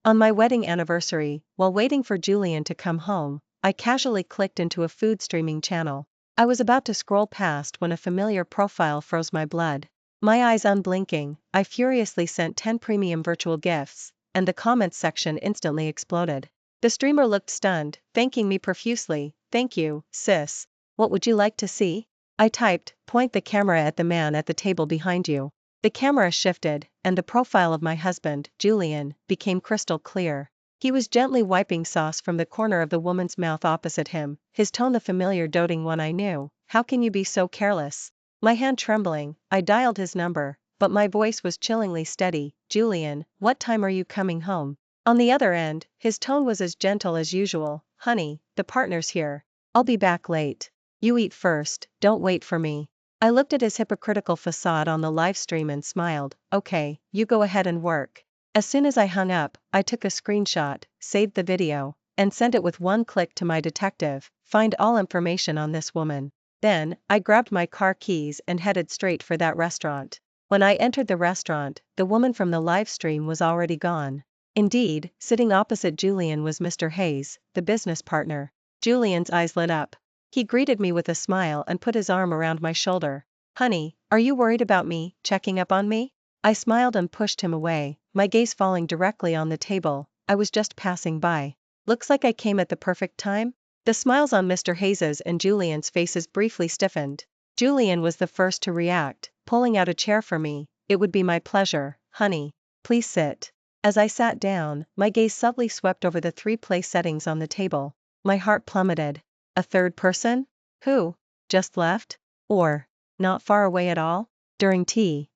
On my wedding anniversary, while waiting for Julian to come home, I casually clicked into a food streaming channel. I was about to scroll past when a familiar profile froze my blood. My eyes unblinking, I furiously sent 10 premium virtual gifts, and the comments section instantly exploded. The streamer looked stunned, thanking me profusely. "Thank you, sis. What would you like to see?" I typed, "Point the camera at the man at the table behind you." The camera shifted, and the profile of my husband, Julian, became crystal clear. He was gently wiping sauce from the corner of the woman's mouth opposite him, his tone the familiar doting one I knew. "How can you be so careless?" My hand trembling, I dialed his number, but my voice was chillingly steady. "Julian, what time are you coming home?" On the other end, his tone was as gentle as usual. "Honey, the partner's here. I'll be back late. You eat first, don't wait for me." I looked at his hypocritical facade on the live stream and smiled. "Okay, you go ahead and work." As soon as I hung up, I took a screenshot, saved the video, and sent it with one click to my detective. "Find all information on this woman." Then, I grabbed my car keys and headed straight for that restaurant. When I entered the restaurant, the woman from the live stream was already gone. Indeed, sitting opposite Julian was Mr. Hayes, the business partner. Julian's eyes lit up. He greeted me with a smile and put his arm around my shoulder. "Honey, are you worried about me, checking up on me?" I smiled and pushed him away, my gaze falling directly on the table. "I was just passing by. Looks like I came at the perfect time?" The smiles on Mr. Hayes's and Julian's faces briefly stiffened. Julian was the first to react, pulling out a chair for me. "It would be my pleasure, honey. Please sit." As I sat down, my gaze subtly swept over the 3 place settings on the table. My heart plummeted. A third person? Who? Just left? Or not far away at all? During T's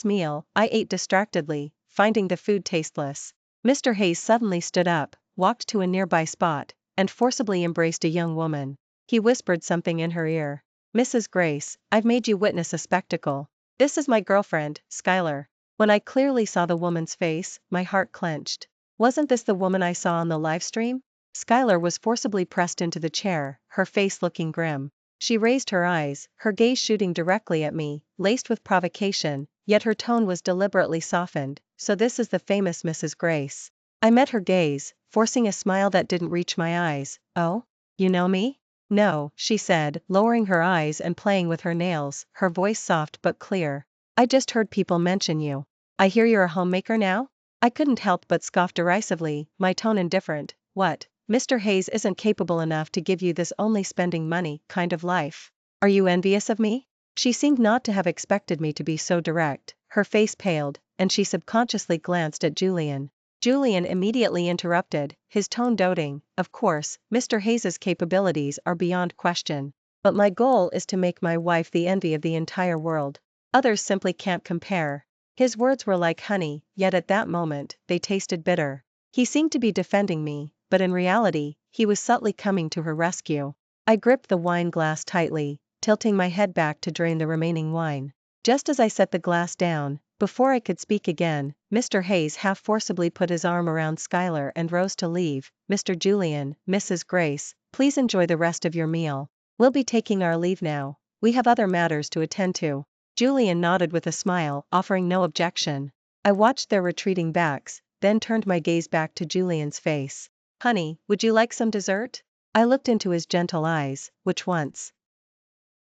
meal, I ate distractedly, finding the food tasteless. Mr. Hayes suddenly stood up, walked to a nearby spot, and forcibly embraced a young woman. He whispered something in her ear. "Mrs. Grace, I've made you witness a spectacle. This is my girlfriend, Skylar." When I clearly saw the woman's face, my heart clenched. Wasn't this the woman I saw on the livestream? Skylar was forcibly pressed into the chair, her face looking grim. She raised her eyes, her gaze shooting directly at me, laced with provocation, yet her tone was deliberately softened. "So this is the famous Mrs. Grace." I met her gaze, forcing a smile that didn't reach my eyes. "Oh? You know me?" "No," she said, lowering her eyes and playing with her nails, her voice soft but clear. "I just heard people mention you. I hear you're a homemaker now?" I couldn't help but scoff derisively, my tone indifferent. "What? Mr. Hayes isn't capable enough to give you this only spending money kind of life. Are you envious of me?" She seemed not to have expected me to be so direct. Her face paled, and she subconsciously glanced at Julian. Julian immediately interrupted, his tone doting. "Of course, Mr. Hayes's capabilities are beyond question. But my goal is to make my wife the envy of the entire world. Others simply can't compare." His words were like honey, yet at that moment, they tasted bitter. He seemed to be defending me, but in reality, he was subtly coming to her rescue. I gripped the wine glass tightly, tilting my head back to drain the remaining wine. Just as I set the glass down, before I could speak again, Mr. Hayes half forcibly put his arm around Skylar and rose to leave. "Mr. Julian, Mrs. Grace, please enjoy the rest of your meal. We'll be taking our leave now. We have other matters to attend to." Julian nodded with a smile, offering no objection. I watched their retreating backs, then turned my gaze back to Julian's face. "Honey, would you like some dessert?" I looked into his gentle eyes, which once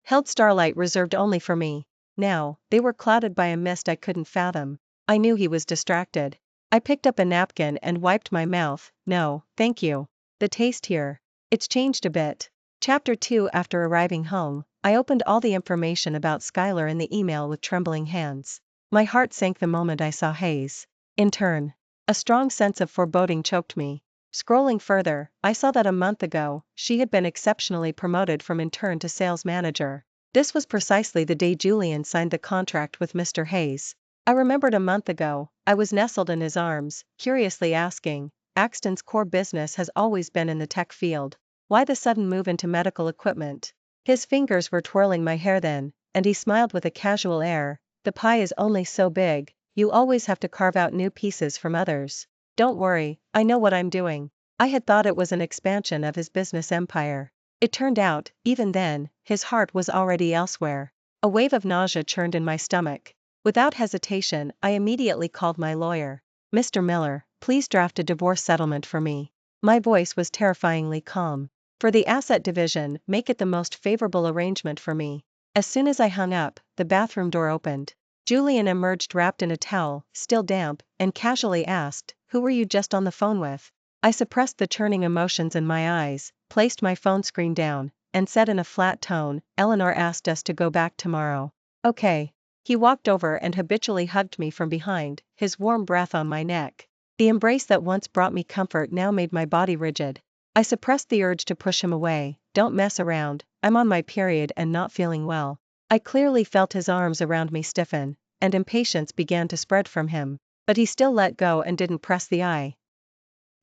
held starlight reserved only for me. Now, they were clouded by a mist I couldn't fathom. I knew he was distracted. I picked up a napkin and wiped my mouth. "No, thank you. The taste here, it's changed a bit." Chapter 2. After arriving home, I opened all the information about Skylar in the email with trembling hands. My heart sank the moment I saw Hayes. In turn, a strong sense of foreboding choked me. Scrolling further, I saw that a month ago, she had been exceptionally promoted from intern to sales manager. This was precisely the day Julian signed the contract with Mr. Hayes. I remembered a month ago, I was nestled in his arms, curiously asking, Axton's core business has always been in the tech field. Why the sudden move into medical equipment? His fingers were twirling my hair then, and he smiled with a casual air. "The pie is only so big, you always have to carve out new pieces from others. Don't worry, I know what I'm doing." I had thought it was an expansion of his business empire. It turned out, even then, his heart was already elsewhere. A wave of nausea churned in my stomach. Without hesitation, I immediately called my lawyer. Mr. Miller, please draft a divorce settlement for me. My voice was terrifyingly calm. For the asset division, make it the most favorable arrangement for me. As soon as I hung up, the bathroom door opened. Julian emerged wrapped in a towel, still damp, and casually asked, "Who were you just on the phone with?" I suppressed the churning emotions in my eyes, placed my phone screen down, and said in a flat tone, "Eleanor asked us to go back tomorrow." "Okay." He walked over and habitually hugged me from behind, his warm breath on my neck. The embrace that once brought me comfort now made my body rigid. I suppressed the urge to push him away. "Don't mess around, I'm on my period and not feeling well." I clearly felt his arms around me stiffen, and impatience began to spread from him. But he still let go and didn't press the eye.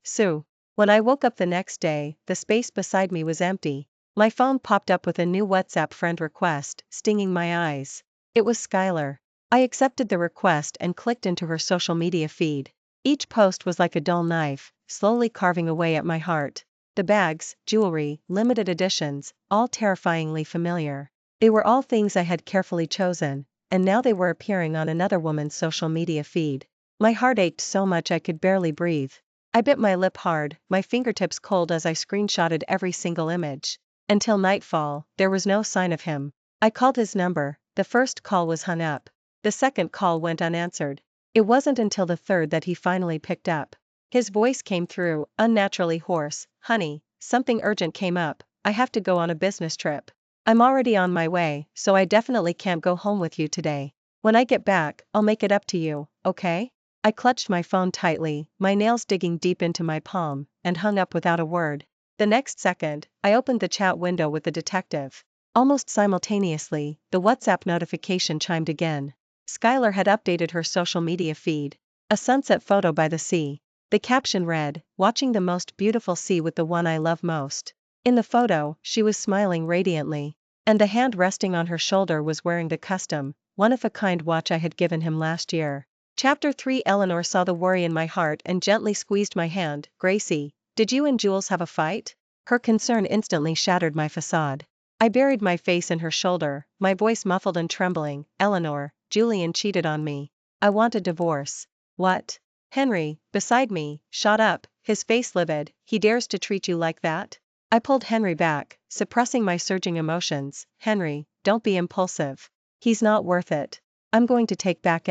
So, when I woke up the next day, the space beside me was empty. My phone popped up with a new WhatsApp friend request, stinging my eyes. It was Skylar. I accepted the request and clicked into her social media feed. Each post was like a dull knife, slowly carving away at my heart. The bags, jewelry, limited editions, all terrifyingly familiar. They were all things I had carefully chosen, and now they were appearing on another woman's social media feed. My heart ached so much I could barely breathe. I bit my lip hard, my fingertips cold as I screenshotted every single image. Until nightfall, there was no sign of him. I called his number. The first call was hung up. The second call went unanswered. It wasn't until the third that he finally picked up. His voice came through, unnaturally hoarse. "Honey, something urgent came up. I have to go on a business trip. I'm already on my way, so I definitely can't go home with you today. When I get back, I'll make it up to you, okay?" I clutched my phone tightly, my nails digging deep into my palm, and hung up without a word. The next second, I opened the chat window with the detective. Almost simultaneously, the WhatsApp notification chimed again. Skylar had updated her social media feed. A sunset photo by the sea. The caption read, "Watching the most beautiful sea with the one I love most." In the photo, she was smiling radiantly. And the hand resting on her shoulder was wearing the custom, one-of-a-kind watch I had given him last year. Chapter 3. Eleanor saw the worry in my heart and gently squeezed my hand. "Gracie, did you and Jules have a fight?" Her concern instantly shattered my facade. I buried my face in her shoulder, my voice muffled and trembling. "Eleanor, Julian cheated on me. I want a divorce." "What?" Henry, beside me, shot up, his face livid. "He dares to treat you like that?" I pulled Henry back, suppressing my surging emotions. "Henry, don't be impulsive. He's not worth it. I'm going to take back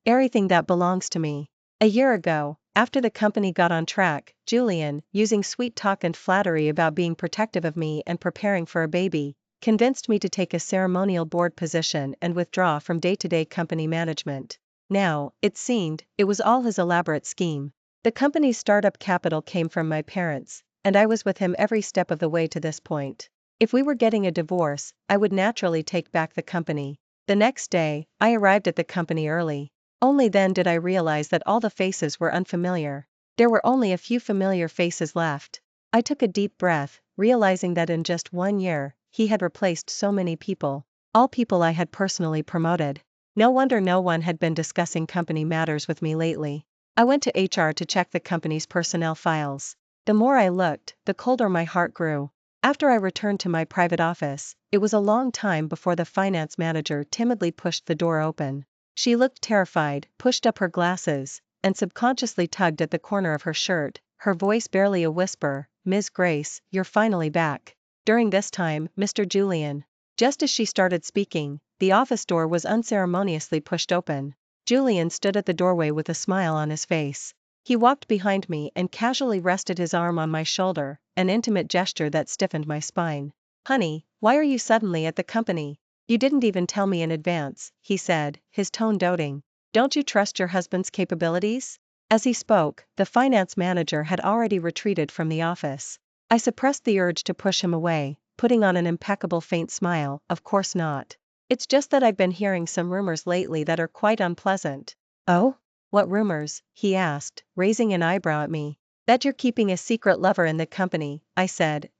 everything that belongs to me." A year ago, after the company got on track, Julian, using sweet talk and flattery about being protective of me and preparing for a baby, convinced me to take a ceremonial board position and withdraw from day-to-day company management. Now, it seemed, it was all his elaborate scheme. The company's startup capital came from my parents, and I was with him every step of the way to this point. If we were getting a divorce, I would naturally take back the company. The next day, I arrived at the company early. Only then did I realize that all the faces were unfamiliar. There were only a few familiar faces left. I took a deep breath, realizing that in just 1 year, he had replaced so many people. All people I had personally promoted. No wonder no one had been discussing company matters with me lately. I went to HR to check the company's personnel files. The more I looked, the colder my heart grew. After I returned to my private office, it was a long time before the finance manager timidly pushed the door open. She looked terrified, pushed up her glasses, and subconsciously tugged at the corner of her shirt, her voice barely a whisper. "Ms. Grace, you're finally back." During this time, Mr. Julian. Just as she started speaking, the office door was unceremoniously pushed open. Julian stood at the doorway with a smile on his face. He walked behind me and casually rested his arm on my shoulder, an intimate gesture that stiffened my spine. "Honey, why are you suddenly at the company? You didn't even tell me in advance," he said, his tone doting. "Don't you trust your husband's capabilities?" As he spoke, the finance manager had already retreated from the office. I suppressed the urge to push him away, putting on an impeccable faint smile. "Of course not. It's just that I've been hearing some rumors lately that are quite unpleasant." "Oh? What rumors?" he asked, raising an eyebrow at me. "That you're keeping a secret lover in the company," I said,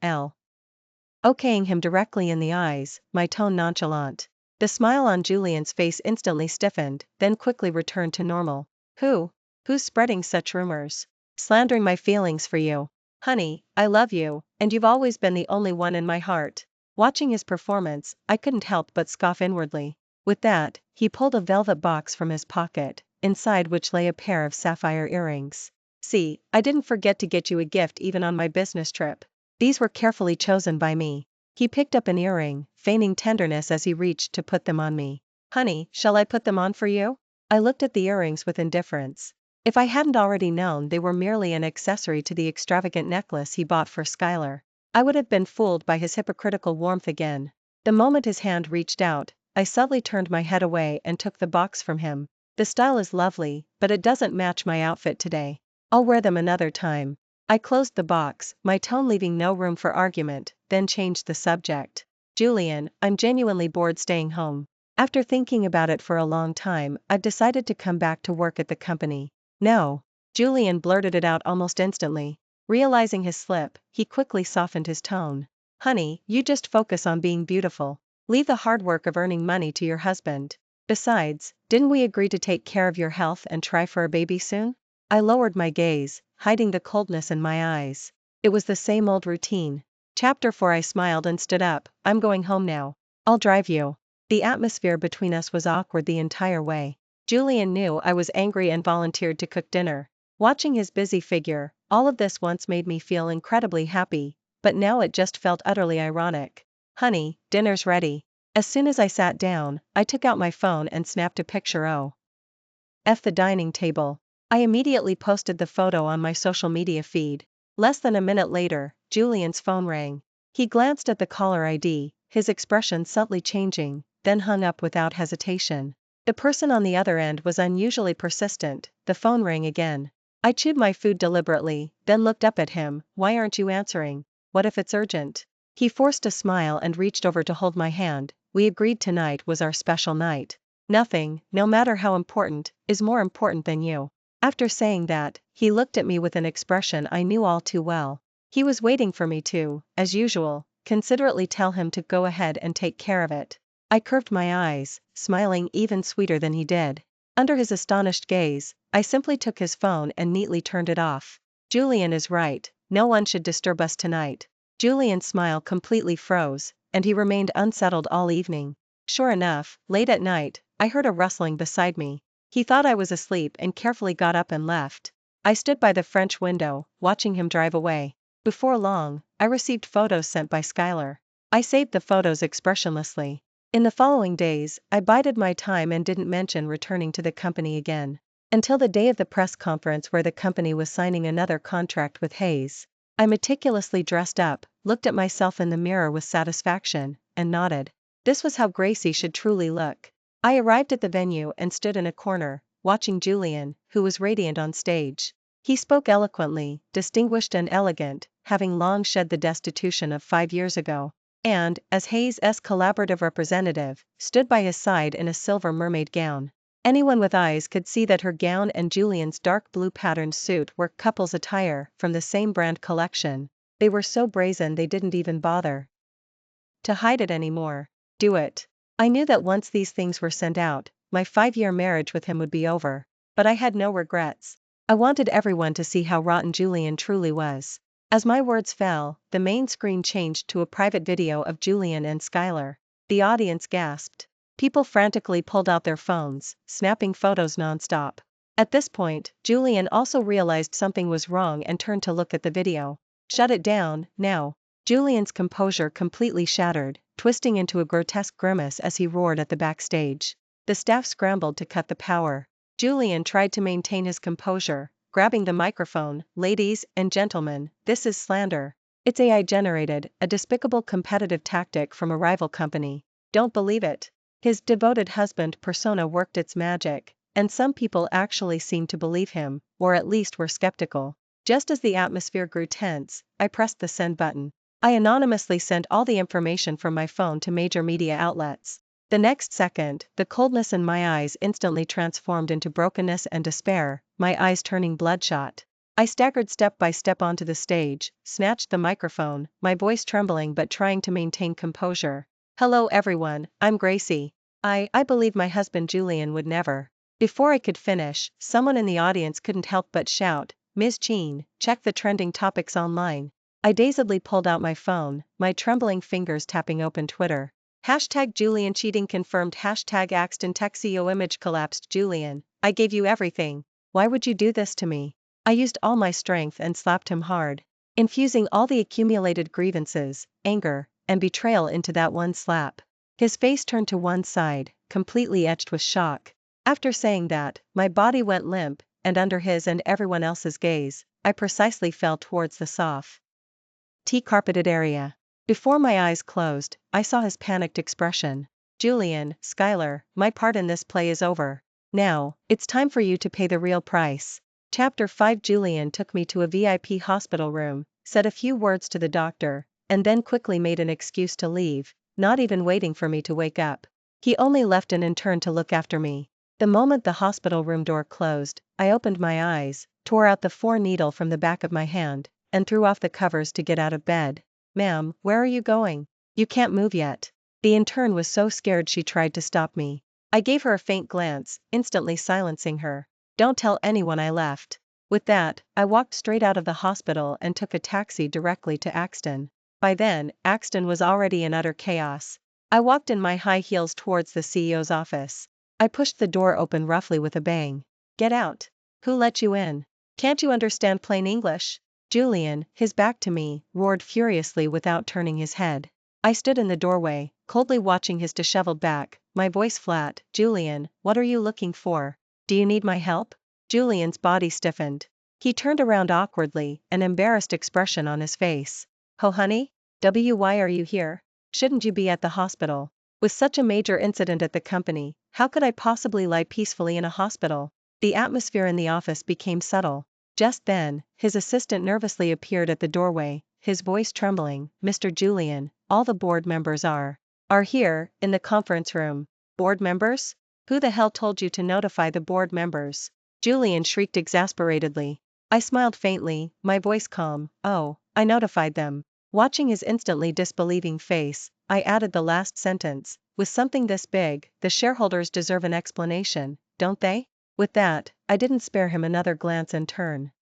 okaying him directly in the eyes, my tone nonchalant. The smile on Julian's face instantly stiffened, then quickly returned to normal. Who's spreading such rumors? Slandering my feelings for you. Honey, I love you, and you've always been the only one in my heart." Watching his performance, I couldn't help but scoff inwardly. With that, he pulled a velvet box from his pocket, inside which lay a pair of sapphire earrings. See, I didn't forget to get you a gift even on my business trip. These were carefully chosen by me. He picked up an earring, feigning tenderness as he reached to put them on me. Honey, shall I put them on for you? I looked at the earrings with indifference. If I hadn't already known they were merely an accessory to the extravagant necklace he bought for Skylar, I would have been fooled by his hypocritical warmth again. The moment his hand reached out, I subtly turned my head away and took the box from him. The style is lovely, but it doesn't match my outfit today. I'll wear them another time. I closed the box, my tone leaving no room for argument, then changed the subject. Julian, I'm genuinely bored staying home. After thinking about it for a long time, I've decided to come back to work at the company. No. Julian blurted it out almost instantly. Realizing his slip, he quickly softened his tone. Honey, you just focus on being beautiful. Leave the hard work of earning money to your husband. Besides, didn't we agree to take care of your health and try for a baby soon? I lowered my gaze, hiding the coldness in my eyes. It was the same old routine. Chapter 4. I smiled and stood up. I'm going home now. I'll drive you. The atmosphere between us was awkward the entire way. Julian knew I was angry and volunteered to cook dinner. Watching his busy figure, all of this once made me feel incredibly happy, but now it just felt utterly ironic. Honey, dinner's ready. As soon as I sat down, I took out my phone and snapped a picture of the dining table. I immediately posted the photo on my social media feed. Less than a minute later, Julian's phone rang. He glanced at the caller ID, his expression subtly changing, then hung up without hesitation. The person on the other end was unusually persistent. The phone rang again. I chewed my food deliberately, then looked up at him. Why aren't you answering? What if it's urgent? He forced a smile and reached over to hold my hand. We agreed tonight was our special night. Nothing, no matter how important, is more important than you. After saying that, he looked at me with an expression I knew all too well. He was waiting for me to, as usual, considerately tell him to go ahead and take care of it. I curved my eyes, smiling even sweeter than he did. Under his astonished gaze, I simply took his phone and neatly turned it off. Julian is right, no one should disturb us tonight. Julian's smile completely froze, and he remained unsettled all evening. Sure enough, late at night, I heard a rustling beside me. He thought I was asleep and carefully got up and left. I stood by the French window, watching him drive away. Before long, I received photos sent by Skylar. I saved the photos expressionlessly. In the following days, I bided my time and didn't mention returning to the company again. Until the day of the press conference where the company was signing another contract with Hayes. I meticulously dressed up, looked at myself in the mirror with satisfaction, and nodded. This was how Gracie should truly look. I arrived at the venue and stood in a corner, watching Julian, who was radiant on stage. He spoke eloquently, distinguished and elegant, having long shed the destitution of 5 years ago, and, as Hayes' collaborative representative, stood by his side in a silver mermaid gown. Anyone with eyes could see that her gown and Julian's dark blue patterned suit were couples attire from the same brand collection. They were so brazen they didn't even bother to hide it anymore. Do it. I knew that once these things were sent out, my 5-year marriage with him would be over. But I had no regrets. I wanted everyone to see how rotten Julian truly was. As my words fell, the main screen changed to a private video of Julian and Skylar. The audience gasped. People frantically pulled out their phones, snapping photos non-stop. At this point, Julian also realized something was wrong and turned to look at the video. Shut it down, now. Julian's composure completely shattered, twisting into a grotesque grimace as he roared at the backstage. The staff scrambled to cut the power. Julian tried to maintain his composure, grabbing the microphone. Ladies and gentlemen, this is slander. It's AI-generated, a despicable competitive tactic from a rival company. Don't believe it. His devoted husband persona worked its magic, and some people actually seemed to believe him, or at least were skeptical. Just as the atmosphere grew tense, I pressed the send button. I anonymously sent all the information from my phone to major media outlets. The next second, the coldness in my eyes instantly transformed into brokenness and despair, my eyes turning bloodshot. I staggered step by step onto the stage, snatched the microphone, my voice trembling but trying to maintain composure. Hello everyone, I'm Gracie. I believe my husband Julian would never. Before I could finish, someone in the audience couldn't help but shout, Ms. Jean, check the trending topics online. I dazedly pulled out my phone, my trembling fingers tapping open Twitter. Hashtag Julian cheating confirmed. Hashtag Axton Texio image collapsed. Julian, I gave you everything. Why would you do this to me? I used all my strength and slapped him hard, infusing all the accumulated grievances, anger, and betrayal into that one slap. His face turned to one side, completely etched with shock. After saying that, my body went limp, and under his and everyone else's gaze, I precisely fell towards the soft, tea-carpeted area. Before my eyes closed, I saw his panicked expression. Julian, Skylar, my part in this play is over. Now, it's time for you to pay the real price. Chapter 5. Julian took me to a VIP hospital room, said a few words to the doctor, and then quickly made an excuse to leave, not even waiting for me to wake up. He only left an intern to look after me. The moment the hospital room door closed, I opened my eyes, tore out the 4-needle from the back of my hand, and threw off the covers to get out of bed. Ma'am, where are you going? You can't move yet. The intern was so scared she tried to stop me. I gave her a faint glance, instantly silencing her. Don't tell anyone I left. With that, I walked straight out of the hospital and took a taxi directly to Axton. By then, Axton was already in utter chaos. I walked in my high heels towards the CEO's office. I pushed the door open roughly with a bang. Get out. Who let you in? Can't you understand plain English? Julian, his back to me, roared furiously without turning his head. I stood in the doorway, coldly watching his disheveled back, my voice flat. Julian, what are you looking for? Do you need my help? Julian's body stiffened. He turned around awkwardly, an embarrassed expression on his face. Oh honey? Why are you here? Shouldn't you be at the hospital? With such a major incident at the company, how could I possibly lie peacefully in a hospital? The atmosphere in the office became subtle. Just then, his assistant nervously appeared at the doorway, his voice trembling. Mr. Julian, all the board members are here, in the conference room. Board members? Who the hell told you to notify the board members? Julian shrieked exasperatedly. I smiled faintly, my voice calm. Oh, I notified them. Watching his instantly disbelieving face, I added the last sentence. With something this big, the shareholders deserve an explanation, don't they? With that, I didn't spare him another glance and turn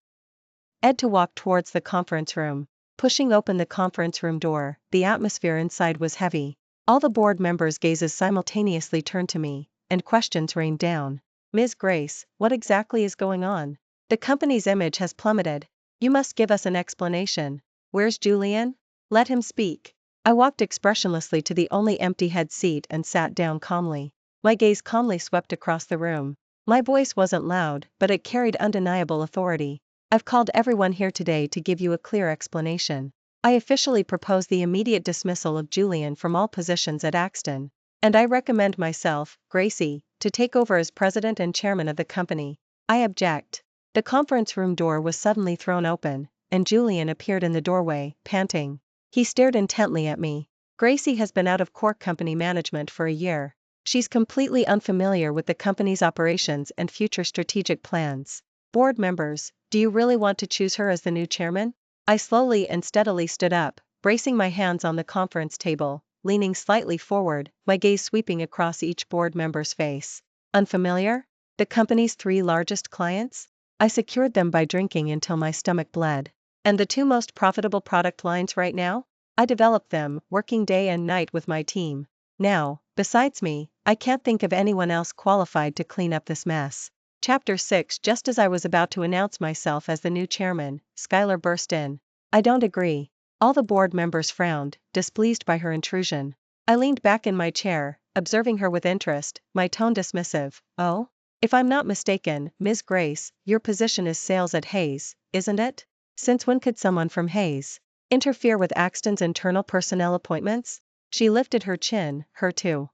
to walk towards the conference room. Pushing open the conference room door, the atmosphere inside was heavy. All the board members' gazes simultaneously turned to me, and questions rained down. Ms. Grace, what exactly is going on? The company's image has plummeted. You must give us an explanation. Where's Julian? Let him speak. I walked expressionlessly to the only empty head seat and sat down calmly. My gaze calmly swept across the room. My voice wasn't loud, but it carried undeniable authority. I've called everyone here today to give you a clear explanation. I officially propose the immediate dismissal of Julian from all positions at Axton. And I recommend myself, Gracie, to take over as president and chairman of the company. I object. The conference room door was suddenly thrown open, and Julian appeared in the doorway, panting. He stared intently at me. Gracie has been out of core company management for a year. She's completely unfamiliar with the company's operations and future strategic plans. Board members, do you really want to choose her as the new chairman? I slowly and steadily stood up, bracing my hands on the conference table, leaning slightly forward, my gaze sweeping across each board member's face. Unfamiliar? The company's 3 largest clients? I secured them by drinking until my stomach bled. And the 2 most profitable product lines right now? I developed them, working day and night with my team. Now, besides me, I can't think of anyone else qualified to clean up this mess. Chapter 6. Just as I was about to announce myself as the new chairman, Skylar burst in. I don't agree. All the board members frowned, displeased by her intrusion. I leaned back in my chair, observing her with interest, my tone dismissive. Oh? If I'm not mistaken, Ms. Grace, your position is sales at Hayes, isn't it? Since when could someone from Hayes interfere with Axton's internal personnel appointments? She lifted her chin, her too.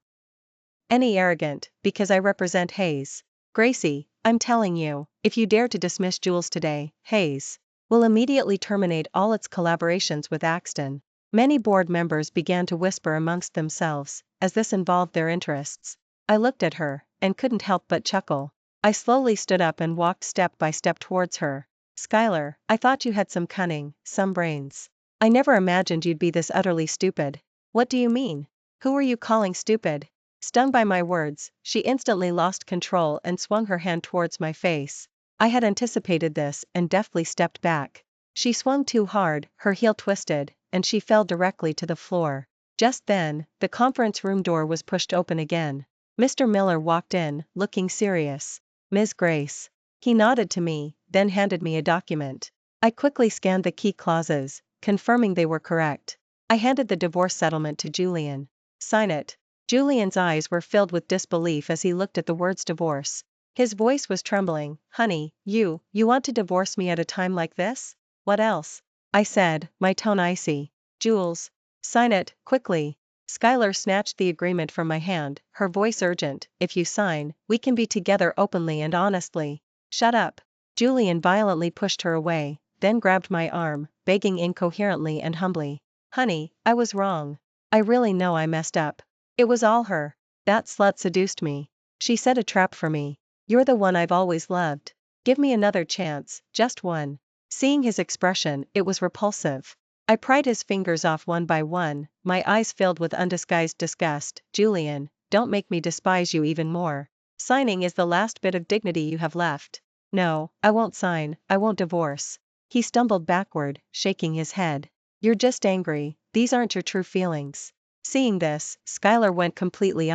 Any arrogant, because I represent Hayes. Gracie, I'm telling you, if you dare to dismiss Jules today, Hayes will immediately terminate all its collaborations with Axton. Many board members began to whisper amongst themselves, as this involved their interests. I looked at her, and couldn't help but chuckle. I slowly stood up and walked step by step towards her. Skylar, I thought you had some cunning, some brains. I never imagined you'd be this utterly stupid. What do you mean? Who are you calling stupid? Stung by my words, she instantly lost control and swung her hand towards my face. I had anticipated this and deftly stepped back. She swung too hard, her heel twisted, and she fell directly to the floor. Just then, the conference room door was pushed open again. Mr. Miller walked in, looking serious. Ms. Grace. He nodded to me, then handed me a document. I quickly scanned the key clauses, confirming they were correct. I handed the divorce settlement to Julian. Sign it. Julian's eyes were filled with disbelief as he looked at the words divorce. His voice was trembling. Honey, you want to divorce me at a time like this? What else? I said, my tone icy. Jules. Sign it, quickly. Skylar snatched the agreement from my hand, her voice urgent. If you sign, we can be together openly and honestly. Shut up. Julian violently pushed her away, then grabbed my arm, begging incoherently and humbly. Honey, I was wrong. I really know I messed up. It was all her. That slut seduced me. She set a trap for me. You're the one I've always loved. Give me another chance, just one. Seeing his expression, it was repulsive. I pried his fingers off one by one, my eyes filled with undisguised disgust. Julian, don't make me despise you even more. Signing is the last bit of dignity you have left. No, I won't sign, I won't divorce. He stumbled backward, shaking his head. You're just angry, these aren't your true feelings. Seeing this, Skylar went completely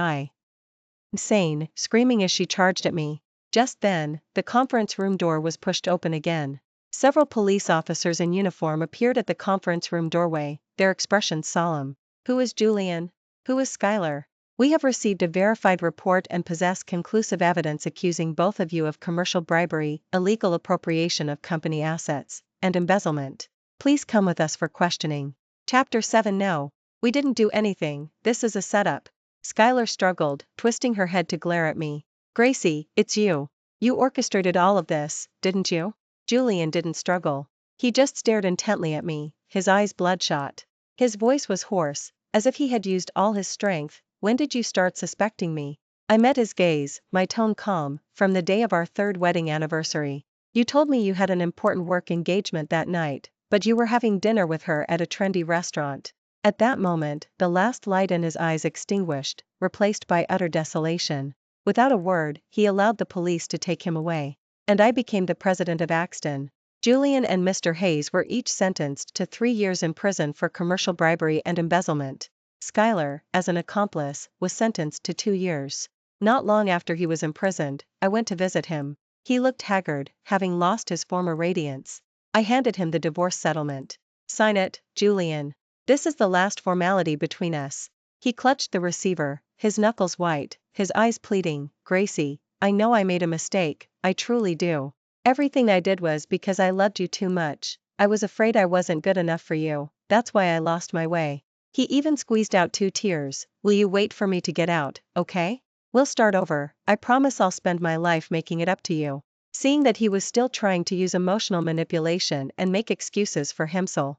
insane, screaming as she charged at me. Just then, the conference room door was pushed open again. Several police officers in uniform appeared at the conference room doorway, their expressions solemn. Who is Julian? Who is Skylar? We have received a verified report and possess conclusive evidence accusing both of you of commercial bribery, illegal appropriation of company assets, and embezzlement. Please come with us for questioning. Chapter 7. No. We didn't do anything, this is a setup. Skylar struggled, twisting her head to glare at me. Gracie, it's you. You orchestrated all of this, didn't you? Julian didn't struggle. He just stared intently at me, his eyes bloodshot. His voice was hoarse, as if he had used all his strength. When did you start suspecting me? I met his gaze, my tone calm, from the day of our 3rd wedding anniversary. You told me you had an important work engagement that night, but you were having dinner with her at a trendy restaurant. At that moment, the last light in his eyes extinguished, replaced by utter desolation. Without a word, he allowed the police to take him away. And I became the president of Axton. Julian and Mr. Hayes were each sentenced to 3 years in prison for commercial bribery and embezzlement. Skylar, as an accomplice, was sentenced to 2 years. Not long after he was imprisoned, I went to visit him. He looked haggard, having lost his former radiance. I handed him the divorce settlement. Sign it, Julian. This is the last formality between us. He clutched the receiver, his knuckles white, his eyes pleading. Gracie, I know I made a mistake, I truly do. Everything I did was because I loved you too much. I was afraid I wasn't good enough for you, that's why I lost my way. He even squeezed out 2 tears. Will you wait for me to get out, okay? We'll start over, I promise I'll spend my life making it up to you. Seeing that he was still trying to use emotional manipulation and make excuses for himself.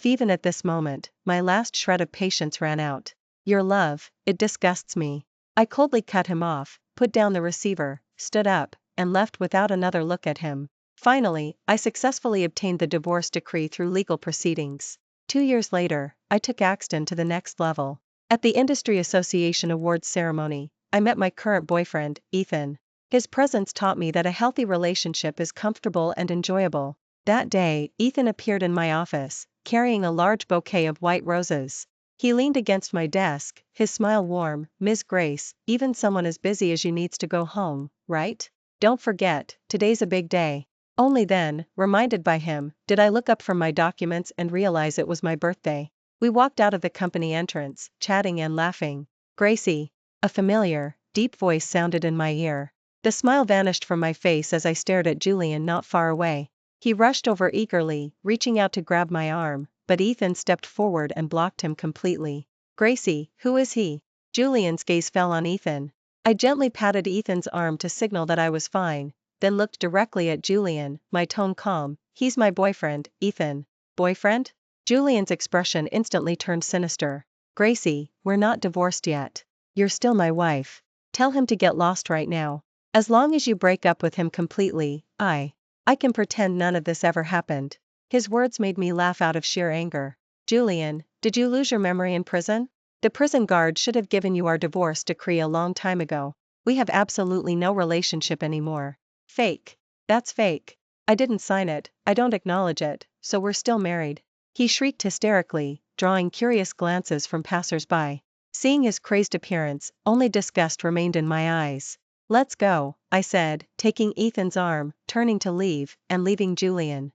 Even at this moment, my last shred of patience ran out. Your love, it disgusts me. I coldly cut him off, put down the receiver, stood up, and left without another look at him. Finally, I successfully obtained the divorce decree through legal proceedings. 2 years later, I took Axton to the next level. At the Industry Association Awards ceremony, I met my current boyfriend, Ethan. His presence taught me that a healthy relationship is comfortable and enjoyable. That day, Ethan appeared in my office, carrying a large bouquet of white roses. He leaned against my desk, his smile warm. Ms. Grace, even someone as busy as you needs to go home, right? Don't forget, today's a big day. Only then, reminded by him, did I look up from my documents and realize it was my birthday. We walked out of the company entrance, chatting and laughing. Gracie. A familiar, deep voice sounded in my ear. The smile vanished from my face as I stared at Julian not far away. He rushed over eagerly, reaching out to grab my arm, but Ethan stepped forward and blocked him completely. Gracie, who is he? Julian's gaze fell on Ethan. I gently patted Ethan's arm to signal that I was fine, then looked directly at Julian, my tone calm. He's my boyfriend, Ethan. Boyfriend? Julian's expression instantly turned sinister. Gracie, we're not divorced yet. You're still my wife. Tell him to get lost right now. As long as you break up with him completely, I can pretend none of this ever happened. His words made me laugh out of sheer anger. Julian, did you lose your memory in prison? The prison guard should have given you our divorce decree a long time ago. We have absolutely no relationship anymore. Fake. That's fake. I didn't sign it, I don't acknowledge it, so we're still married. He shrieked hysterically, drawing curious glances from passers-by. Seeing his crazed appearance, only disgust remained in my eyes. Let's go, I said, taking Ethan's arm, turning to leave, and leaving Julian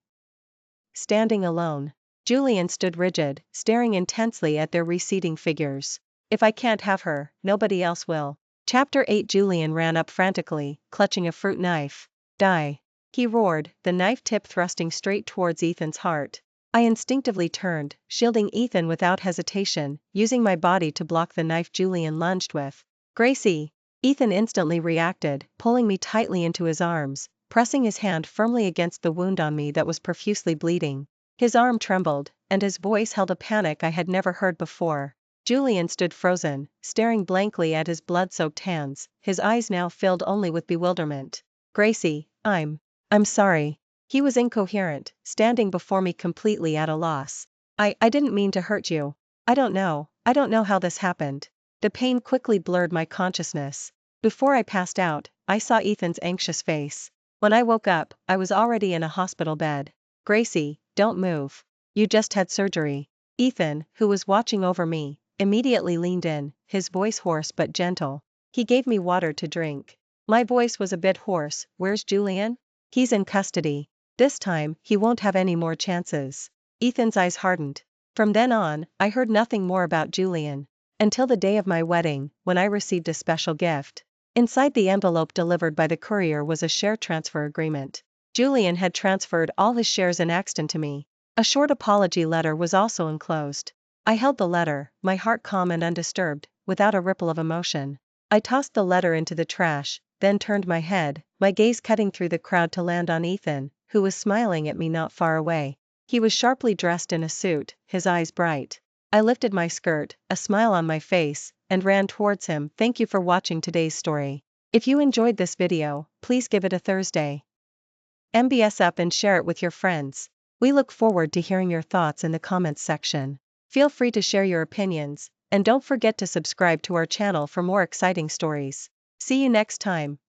standing alone. Julian stood rigid, staring intensely at their receding figures. If I can't have her, nobody else will. Chapter 8. Julian ran up frantically, clutching a fruit knife. Die! He roared, the knife tip thrusting straight towards Ethan's heart. I instinctively turned, shielding Ethan without hesitation, using my body to block the knife Julian lunged with. Gracie! Ethan instantly reacted, pulling me tightly into his arms, pressing his hand firmly against the wound on me that was profusely bleeding. His arm trembled, and his voice held a panic I had never heard before. Julian stood frozen, staring blankly at his blood-soaked hands, his eyes now filled only with bewilderment. Gracie, I'm sorry. He was incoherent, standing before me completely at a loss. I didn't mean to hurt you. I don't know how this happened. The pain quickly blurred my consciousness. Before I passed out, I saw Ethan's anxious face. When I woke up, I was already in a hospital bed. Gracie, don't move. You just had surgery. Ethan, who was watching over me, immediately leaned in, his voice hoarse but gentle. He gave me water to drink. My voice was a bit hoarse. Where's Julian? He's in custody. This time, he won't have any more chances. Ethan's eyes hardened. From then on, I heard nothing more about Julian. Until the day of my wedding, when I received a special gift. Inside the envelope delivered by the courier was a share transfer agreement. Julian had transferred all his shares in Axton to me. A short apology letter was also enclosed. I held the letter, my heart calm and undisturbed, without a ripple of emotion. I tossed the letter into the trash, then turned my head, my gaze cutting through the crowd to land on Ethan, who was smiling at me not far away. He was sharply dressed in a suit, his eyes bright. I lifted my skirt, a smile on my face, and ran towards him. Thank you for watching today's story. If you enjoyed this video, please give it a Thursday MBS up and share it with your friends. We look forward to hearing your thoughts in the comments section. Feel free to share your opinions, and don't forget to subscribe to our channel for more exciting stories. See you next time.